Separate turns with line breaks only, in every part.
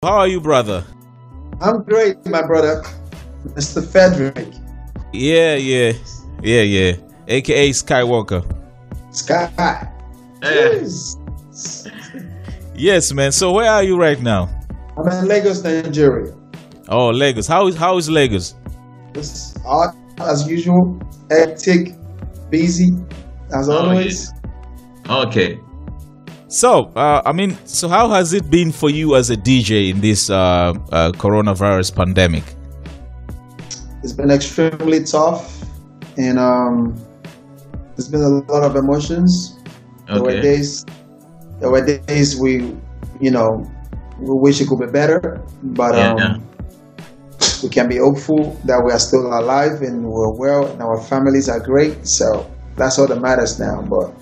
How are you, brother?
I'm great, my brother, Mr. Frederick.
Yeah. AKA Skywalker.
Sky.
Yes.
Yes, man. So where are you right now?
I'm in Lagos, Nigeria.
Oh, Lagos. How is Lagos?
It's hot as usual, hectic, busy as always.
Yeah. Okay.
So, so how has it been for you as a DJ in this coronavirus pandemic?
It's been extremely tough, and there's been a lot of emotions.
Okay.
There were days we wish it could be better, but we can be hopeful that we are still alive and we're well and our families are great. So that's all that matters now. But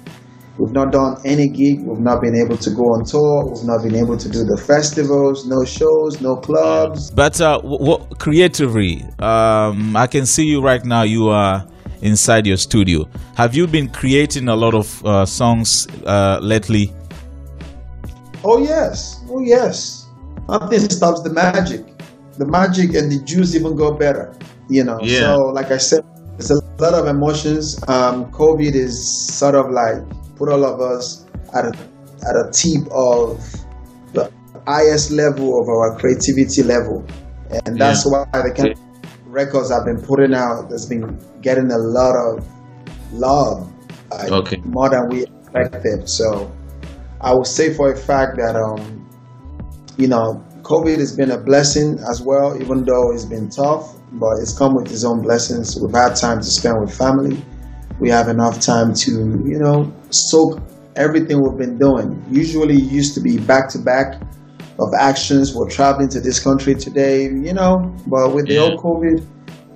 we've not done any gig. We've not been able to go on tour. We've not been able to do the festivals, no shows, no clubs.
But what creatively, I can see you right now. You are inside your studio. Have you been creating a lot of songs lately?
Oh yes. Nothing stops the magic. The magic and the juice even go better.
Yeah.
So like I said, it's a lot of emotions. COVID is sort of like put all of us at a tip of the highest level of our creativity level, and that's why the kind of records I've been putting out has been getting a lot of love, more than we expected. So I would say for a fact that COVID has been a blessing as well, even though it's been tough, but it's come with its own blessings. We've had time to spend with family. We have enough time to, soak everything we've been doing. Usually it used to be back-to-back of actions. We're traveling to this country today, but with the old COVID,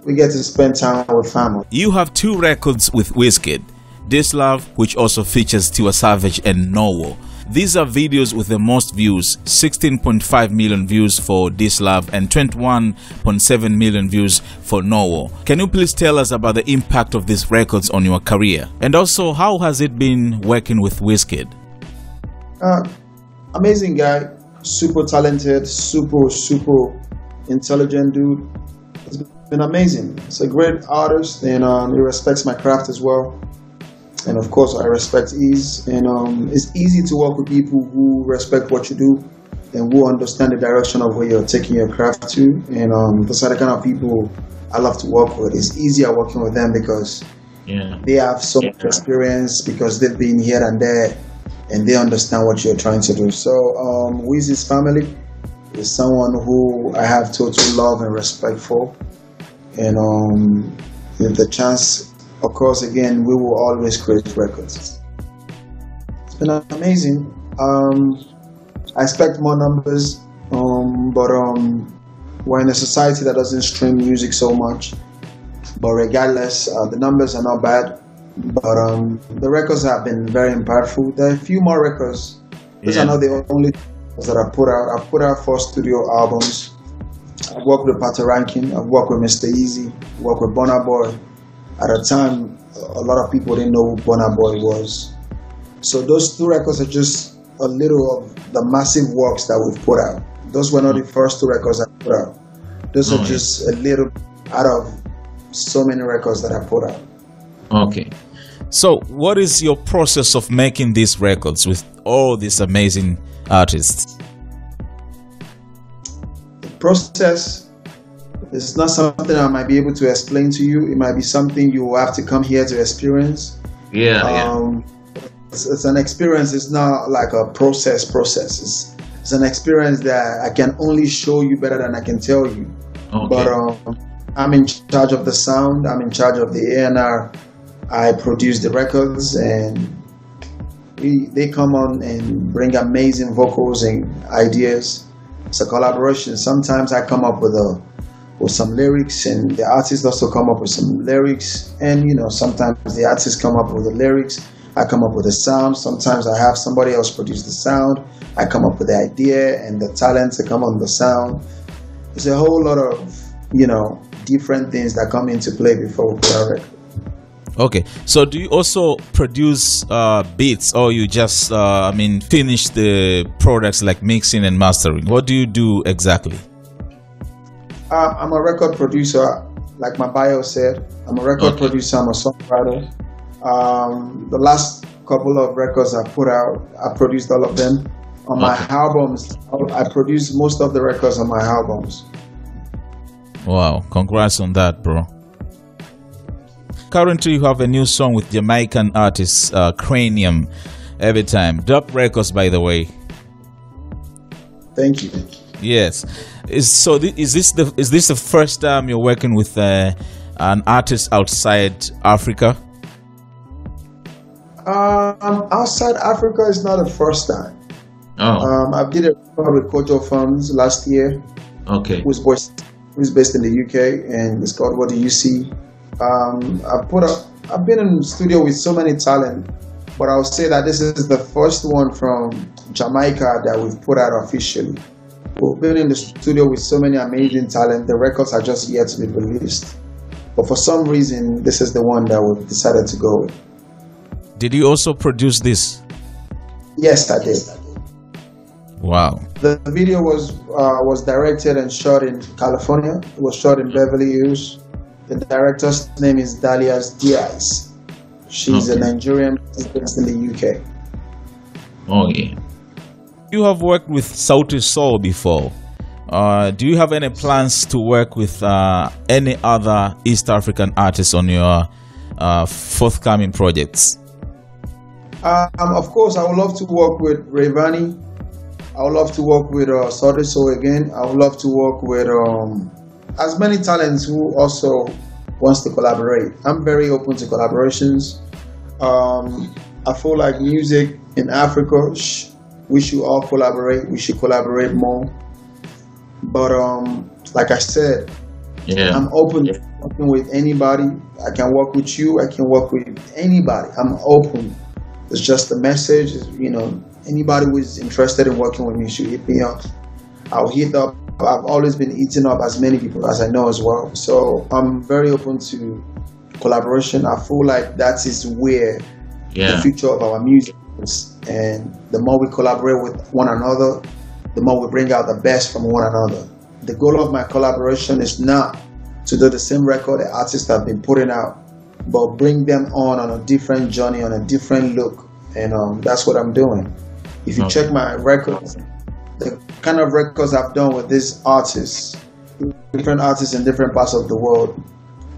we get to spend time with family.
You have 2 records with Wizkid, This Love, which also features Tiwa Savage, and Nowo. These are videos with the most views, 16.5 million views for This Love and 21.7 million views for Nowo. Can you please tell us about the impact of these records on your career? And also, how has it been working with Wizkid?
Amazing guy, super talented, super intelligent dude. It's been amazing. He's a great artist, and he respects my craft as well. And of course, I respect ease, and it's easy to work with people who respect what you do and who understand the direction of where you're taking your craft to. And those are the kind of people I love to work with. It's easier working with them because they have so much experience, because they've been here and there, and they understand what you're trying to do. So Wiz's family is someone who I have total love and respect for. And if the chance, of course, again, we will always create records. It's been amazing. I expect more numbers, but we're in a society that doesn't stream music so much. But regardless, the numbers are not bad. But the records have been very impactful. There are a few more records. These are not the only records that I put out. I've put out 4 studio albums. I've worked with Pata Rankin. I've worked with Mr. Easy. I've worked with Burna Boy. At the time, a lot of people didn't know who Burna Boy was. So those 2 records are just a little of the massive works that we've put out. Those were not the first 2 records I put out. Those are just a little out of so many records that I put out.
Okay. So what is your process of making these records with all these amazing artists?
The process is not something I might be able to explain to you. It might be something you will have to come here to experience. It's an experience. It's not like a process. It's an experience that I can only show you better than I can tell you. But I'm in charge of the sound. I'm in charge of the A&R. I produce the records, and they come on and bring amazing vocals and ideas. It's a collaboration. Sometimes I come up with some lyrics, and the artists also come up with some lyrics, and sometimes the artists come up with the lyrics, I come up with the sound. Sometimes I have somebody else produce the sound. I come up with the idea and the talent to come on the sound. There's a whole lot of different things that come into play before we put our record.
Okay, so do you also produce beats, or you just, finish the products like mixing and mastering? What do you do exactly?
I'm a record producer, like my bio said. I'm a record producer, I'm a songwriter. The last couple of records I put out, I produced all of them. On my albums, I produced most of the records on my albums.
Wow, congrats on that, bro. Currently, you have a new song with Jamaican artist Cranium, Every Time. Dope records, by the way.
Thank you.
Yes. Is this the first time you're working with an artist outside Africa?
Outside Africa is not the first time. I did a record with Kojo Funds last year.
Okay.
Who's based in the UK, and it's called What Do You See? I've been in the studio with so many talent, but I'll say that this is the first one from Jamaica that we've put out officially. We've been in the studio with so many amazing talent. The records are just yet to be released, but for some reason, this is the one that we've decided to go with.
Did you also produce this?
Yes, I did.
Wow.
The video was directed and shot in California. It was shot in Beverly Hills. The director's name is Dalias Diaz. She's a Nigerian based in the UK.
Oh yeah.
You have worked with Sauti Sol before. Do you have any plans to work with any other East African artists on your forthcoming projects?
Of course, I would love to work with Ray Vanny. I would love to work with Sauti Sol again. I would love to work with as many talents who also wants to collaborate. I'm very open to collaborations. I feel like music in Africa, we should all collaborate. We should collaborate more. But like I said, I'm open to working with anybody. I can work with you. I can work with anybody. I'm open. It's just a message. Anybody who is interested in working with me should hit me up. I'll hit up. I've always been eating up as many people as I know as well. So I'm very open to collaboration. I feel like that is where the future of our music is. And the more we collaborate with one another, the more we bring out the best from one another. The goal of my collaboration is not to do the same record the artists have been putting out, but bring them on a different journey, on a different look. And that's what I'm doing. If you check my records, the kind of records I've done with these artists, different artists in different parts of the world,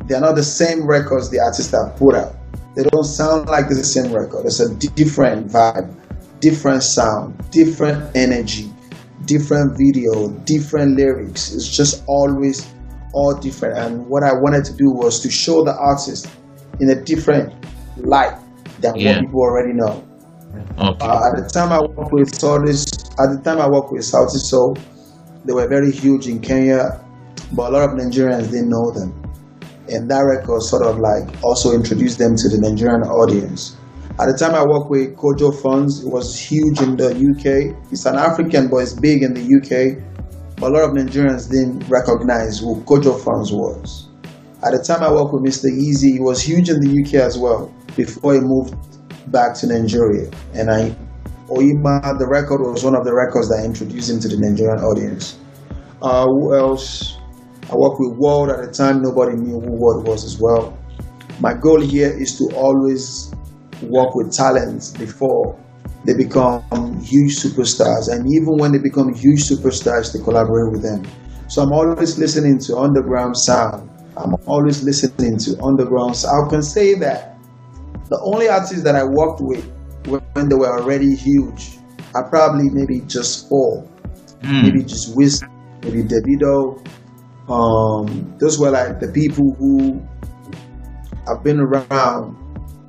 they're not the same records the artists have put out. They don't sound like the same record. It's a different vibe, different sound, different energy, different video, different lyrics. It's just always all different. And what I wanted to do was to show the artist in a different light than what people already know. At the time I worked with Sauti Sol, they were very huge in Kenya, but a lot of Nigerians didn't know them. And that record sort of like also introduced them to the Nigerian audience. At the time I worked with Kojo Funds, it was huge in the UK. It's an African, but it's big in the UK. But a lot of Nigerians didn't recognize who Kojo Funds was. At the time I worked with Mr. Easy, he was huge in the UK as well, before he moved back to Nigeria. And Oima, the record was one of the records that introduced him to the Nigerian audience. Who else? I worked with World at the time. Nobody knew who World was as well. My goal here is to always work with talents before they become huge superstars. And even when they become huge superstars, to collaborate with them. So I'm always listening to underground sound. I'm always listening to underground sound. I can say that the only artists that I worked with when they were already huge are probably maybe just 4. Maybe just Wizkid, maybe Davido. Those were like the people who have been around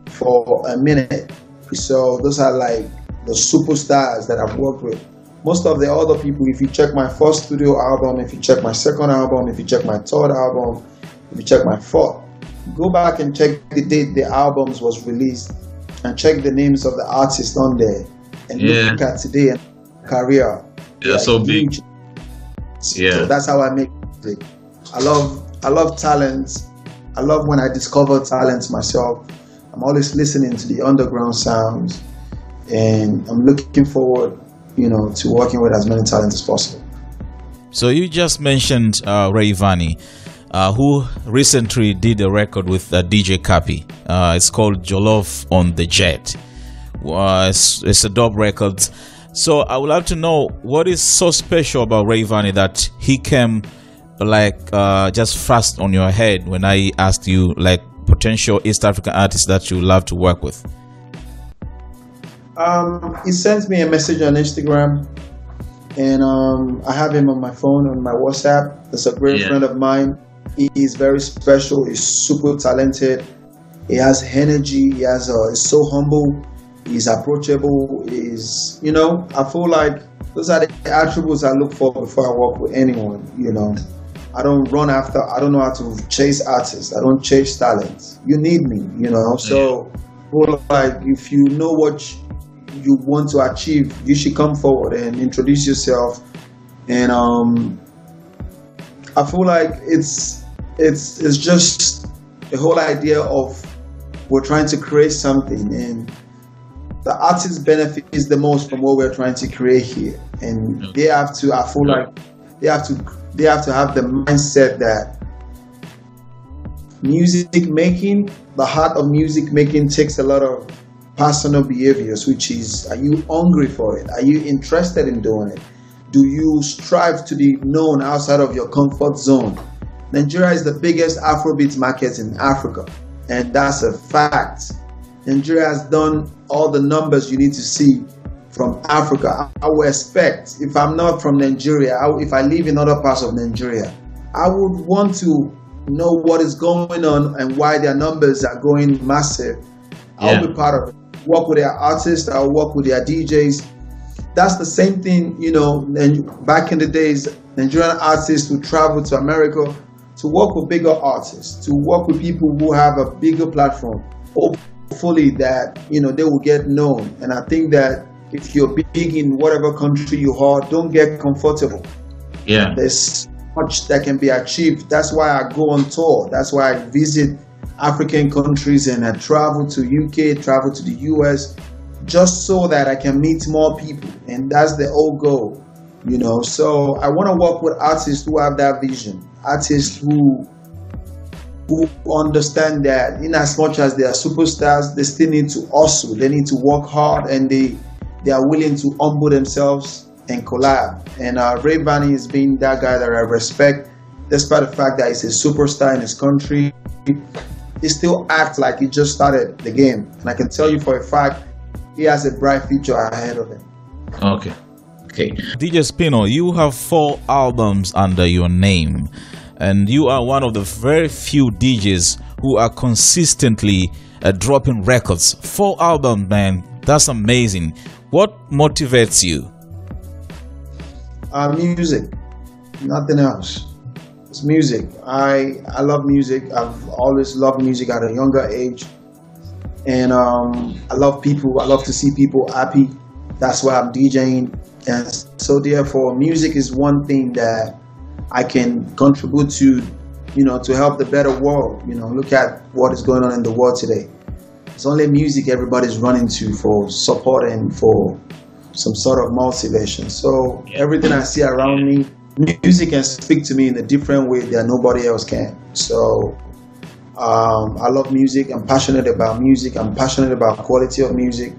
for a minute. So those are like the superstars that I've worked with. Most of the other people, if you check my first studio album, if you check my second album, if you check my third album, if you check my fourth, go back and check the date the albums was released and check the names of the artists on there and look at today and career.
Yeah, so big.
So that's how I make music. I love talent. I love when I discover talents myself. I'm always listening to the underground sounds, and I'm looking forward, to working with as many talents as possible.
So you just mentioned Ray Vanny, who recently did a record with DJ Kapi. It's called Jollof on the Jet. It's a dope record. So I would like to know what is so special about Ray Vanny that he came just fast on your head when I asked you potential East African artists that you love to work with.
He sent me a message on Instagram, and I have him on my phone, on my WhatsApp. That's a great friend of mine. He is very special. He's super talented. He has energy. He's so humble. He's approachable. I feel like those are the attributes I look for before I work with anyone. I don't run after. I don't know how to chase artists. I don't chase talents. You need me. So if you know what you want to achieve, you should come forward and introduce yourself. And I feel like it's just the whole idea of we're trying to create something, and the artist benefits the most from what we're trying to create here. And they have to. I feel like they have to have the mindset that music making, the heart of music making, takes a lot of personal behaviors, which is, are you hungry for it? Are you interested in doing it? Do you strive to be known outside of your comfort zone? Nigeria is the biggest Afrobeat market in Africa, and that's a fact. Nigeria has done all the numbers you need to see from Africa. I would expect, if I'm not from Nigeria, if I live in other parts of Nigeria, I would want to know what is going on and why their numbers are going massive. I'll be part of it. Work with their artists, I'll work with their DJs. That's the same thing, back in the days, Nigerian artists would travel to America to work with bigger artists, to work with people who have a bigger platform. Hopefully that, they will get known. And I think that if you're big in whatever country you are, don't get comfortable.
Yeah.
There's much that can be achieved. That's why I go on tour. That's why I visit African countries, and I travel to UK, travel to the US, just so that I can meet more people. And that's the whole goal, So I want to work with artists who have that vision, artists who understand that in as much as they are superstars, they still need to hustle. They need to work hard, and they are willing to humble themselves and collab. And Ray Vanny has been that guy that I respect, despite the fact that he's a superstar in his country. He still acts like he just started the game. And I can tell you for a fact, he has a bright future ahead of him.
Okay.
DJ Spinall, you have 4 albums under your name, and you are one of the very few DJs who are consistently dropping records. 4 albums, man. That's amazing. What motivates you?
Music. Nothing else. It's music. I love music. I've always loved music at a younger age. And I love people. I love to see people happy. That's why I'm DJing. And so therefore, music is one thing that I can contribute to, to help the better world. Look at what is going on in the world today. It's only music everybody's running to for support and for some sort of motivation. So everything I see around me, music can speak to me in a different way that nobody else can. So I love music. I'm passionate about music. I'm passionate about quality of music.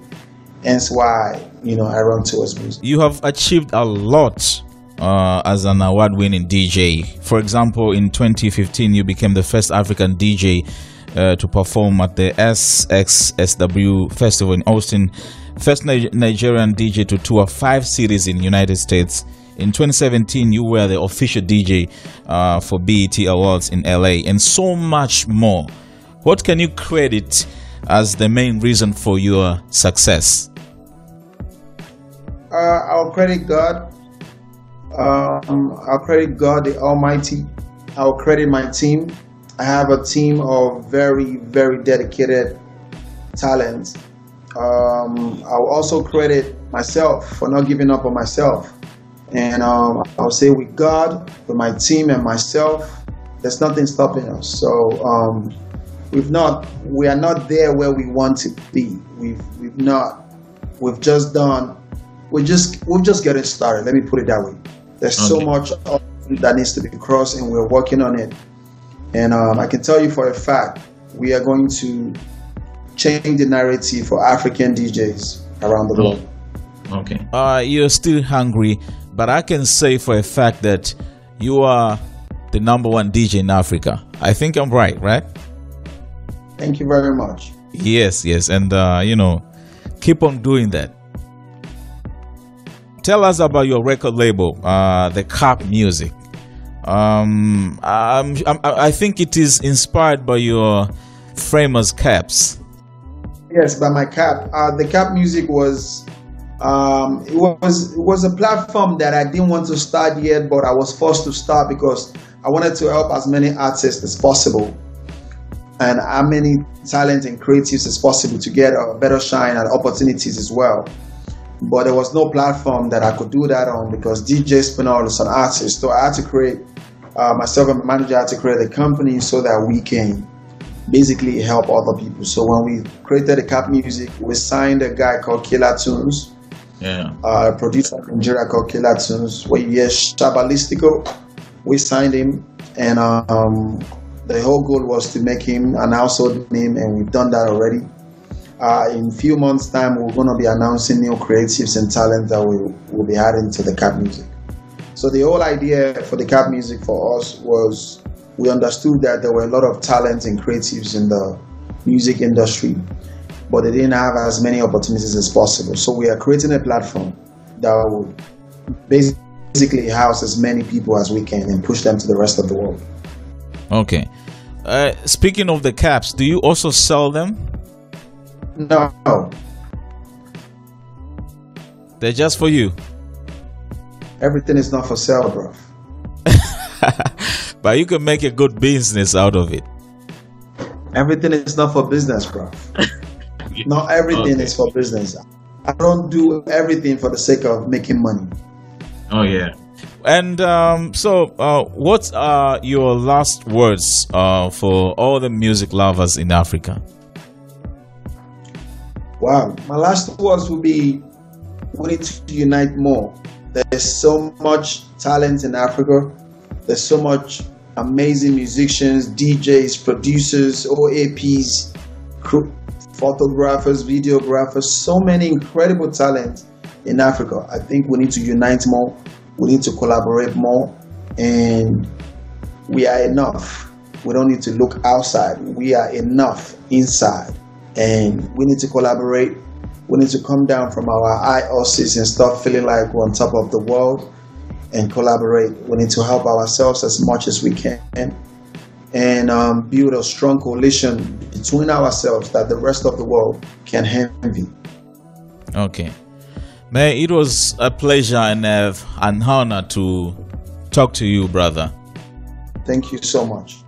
Hence why, I run towards music.
You have achieved a lot as an award-winning DJ. For example, in 2015, you became the first African DJ to perform at the SXSW Festival in Austin. First Nigerian DJ to tour 5 cities in the United States. In 2017, you were the official DJ for BET Awards in LA, and so much more. What can you credit as the main reason for your success?
I'll credit God. I'll credit God the Almighty. I'll credit my team. I have a team of very, very dedicated talent. I'll also credit myself for not giving up on myself. And I'll say with God, with my team and myself, there's nothing stopping us. So we are not there where we want to be. We're just getting started. Let me put it that way. There's so much that needs to be crossed, and we're working on it. And I can tell you for a fact, we are going to change the narrative for African DJs around the world.
Okay. You're still hungry, but I can say for a fact that you are the #1 DJ in Africa. I think I'm right?
Thank you very much.
Yes, and keep on doing that. Tell us about your record label, the Cap Music. I think it is inspired by your famous caps.
Yes, by my cap. The Cap Music was it was a platform that I didn't want to start yet, but I was forced to start because I wanted to help as many artists as possible and as many talent and creatives as possible to get a better shine and opportunities as well. But there was no platform that I could do that on because DJ Spinall is an artist. So I had to create, myself and my manager had to create a company so that we can basically help other people. So when we created the Cap Music, we signed a guy called Killer Tunes, a producer in Nigeria called Killer Tunes, where you hear Shabalistico. We signed him, and the whole goal was to make him an household name, and we've done that already. In a few months' time, we're going to be announcing new creatives and talent that we'll be adding to the Cap Music. So the whole idea for the Cap Music for us was we understood that there were a lot of talent and creatives in the music industry, but they didn't have as many opportunities as possible. So we are creating a platform that would basically house as many people as we can and push them to the rest of the world.
Okay. Speaking of the caps, do you also sell them?
No.
They're just for you?
Everything is not for sale, bro.
But you can make a good business out of it.
Everything is not for business, bro. Not everything is for business. I don't do everything for the sake of making money.
Oh, yeah.
And what are your last words for all the music lovers in Africa?
Wow. My last words would be, we need to unite more. There's so much talent in Africa. There's so much amazing musicians, DJs, producers, OAPs, photographers, videographers, so many incredible talent in Africa. I think we need to unite more. We need to collaborate more, and we are enough. We don't need to look outside. We are enough inside, and we need to collaborate. We need to come down from our high horses and stop feeling like we're on top of the world and collaborate. We need to help ourselves as much as we can and build a strong coalition between ourselves that the rest of the world can envy.
Okay. Man, it was a pleasure and an honor to talk to you, brother.
Thank you so much.